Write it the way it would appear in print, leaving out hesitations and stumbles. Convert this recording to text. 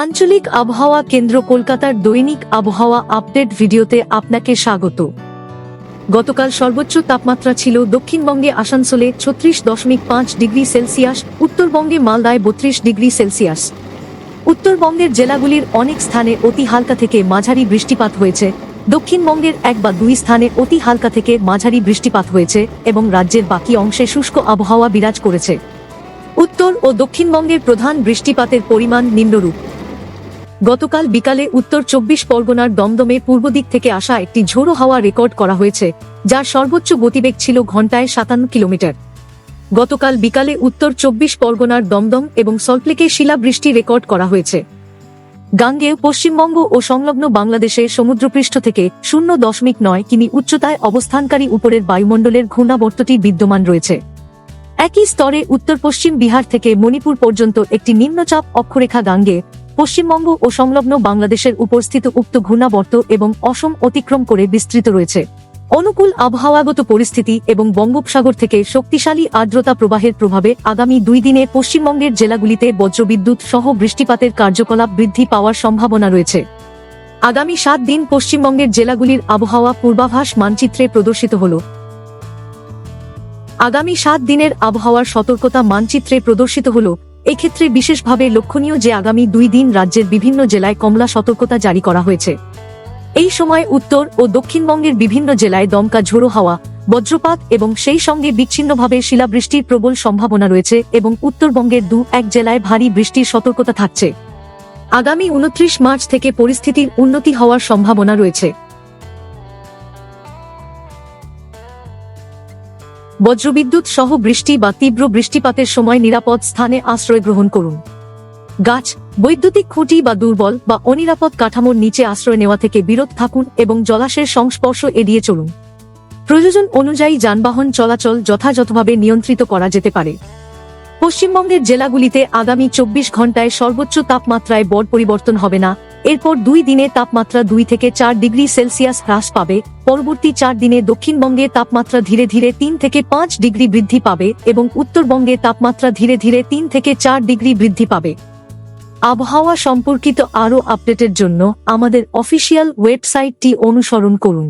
আঞ্চলিক আবহাওয়া কেন্দ্র কলকাতার দৈনিক আবহাওয়া আপডেট ভিডিওতে আপনাকে স্বাগত। গতকাল সর্বোচ্চ তাপমাত্রা ছিল দক্ষিণবঙ্গে আসানসোলে 36.5 ডিগ্রি সেলসিয়াস, উত্তরবঙ্গে মালদায় 32 ডিগ্রি সেলসিয়াস। উত্তরবঙ্গের জেলাগুলির অনেক স্থানে অতি হালকা থেকে মাঝারি বৃষ্টিপাত হয়েছে, দক্ষিণবঙ্গের 1 বা 2 স্থানে অতি হালকা থেকে মাঝারি বৃষ্টিপাত হয়েছে এবং রাজ্যের বাকি অংশে শুষ্ক আবহাওয়া বিরাজ করেছে। উত্তর ও দক্ষিণবঙ্গের প্রধান বৃষ্টিপাতের পরিমাণ নিম্নরূপ। গতকাল বিকালে উত্তর 24 পরগনার দমদমে পূর্ব দিক থেকে আসা একটি ঝোড়ো হাওয়া রেকর্ড করা হয়েছে, যার সর্বোচ্চ গতিবেগ ছিল ঘন্টায় 57 কিলোমিটার। গতকাল বিকালে উত্তর 24 পরগনার দমদম এবং সল্টলেকে শিলাবৃষ্টি রেকর্ড করা হয়েছে। গাঙ্গেয় পশ্চিমবঙ্গ ও সংলগ্ন বাংলাদেশে সমুদ্রপৃষ্ঠ থেকে 0.9 কিমি উচ্চতায় অবস্থানকারী উপরের বায়ুমণ্ডলের ঘূর্ণাবর্তটি বিদ্যমান রয়েছে। একই স্তরে উত্তর পশ্চিম বিহার থেকে মণিপুর পর্যন্ত একটি নিম্নচাপ অক্ষরেখা গাঙ্গে পশ্চিমবঙ্গ ও সংলগ্ন বাংলাদেশের উপস্থিত উক্ত ঘূর্ণাবর্ত এবং অসম অতিক্রম করে বিস্তৃত রয়েছে। অনুকূল আবহাওয়াগত পরিস্থিতি এবং বঙ্গোপসাগর থেকে শক্তিশালী আর্দ্রতা প্রবাহের প্রভাবে আগামী 2 দিনে পশ্চিমবঙ্গের জেলাগুলিতে বজ্রবিদ্যুৎ সহ বৃষ্টিপাতের কার্যকলাপ বৃদ্ধি পাওয়ার সম্ভাবনা রয়েছে। আগামী 7 দিন পশ্চিমবঙ্গের জেলাগুলির আবহাওয়া পূর্বাভাস মানচিত্রে প্রদর্শিত হল। আগামী 7 দিনের আবহাওয়ার সতর্কতা মানচিত্রে প্রদর্শিত হল। এক্ষেত্রে বিশেষভাবে লক্ষণীয় যে আগামী 2 দিন রাজ্যের বিভিন্ন জেলায় কমলা সতর্কতা জারি করা হয়েছে। এই সময় উত্তর ও দক্ষিণবঙ্গের বিভিন্ন জেলায় দমকা ঝোড়ো হাওয়া, বজ্রপাত এবং সেই সঙ্গে বিচ্ছিন্নভাবে শিলাবৃষ্টির প্রবল সম্ভাবনা রয়েছে এবং উত্তরবঙ্গের 2-1 জেলায় ভারী বৃষ্টির সতর্কতা থাকছে। আগামী 29 মার্চ থেকে পরিস্থিতির উন্নতি হওয়ার সম্ভাবনা রয়েছে। বজ্রবিদ্যুৎ সহ বৃষ্টি বা তীব্র বৃষ্টিপাতের সময় নিরাপদ স্থানে আশ্রয় গ্রহণ করুন। গাছ, বৈদ্যুতিক খুঁটি বা দুর্বল বা অনিরাপদ কাঠামোর নিচে আশ্রয় নেওয়া থেকে বিরত থাকুন এবং জলাশয়ের সংস্পর্শ এড়িয়ে চলুন। প্রয়োজন অনুযায়ী যানবাহন চলাচল যথাযথভাবে নিয়ন্ত্রিত করা যেতে পারে। পশ্চিমবঙ্গের জেলাগুলিতে আগামী 24 ঘন্টায় সর্বোচ্চ তাপমাত্রায় বড় পরিবর্তন হবে না। এরপর 2 দিনে তাপমাত্রা 2 থেকে 4 ডিগ্রি সেলসিয়াস হ্রাস পাবে। পরবর্তী 4 দিনে দক্ষিণবঙ্গে তাপমাত্রা ধীরে ধীরে 3 থেকে 5 ডিগ্রি বৃদ্ধি পাবে এবং উত্তরবঙ্গে তাপমাত্রা ধীরে ধীরে 3 থেকে 4 ডিগ্রি বৃদ্ধি পাবে। আবহাওয়া সম্পর্কিত আরও আপডেটের জন্য আমাদের অফিসিয়াল ওয়েবসাইটটি অনুসরণ করুন।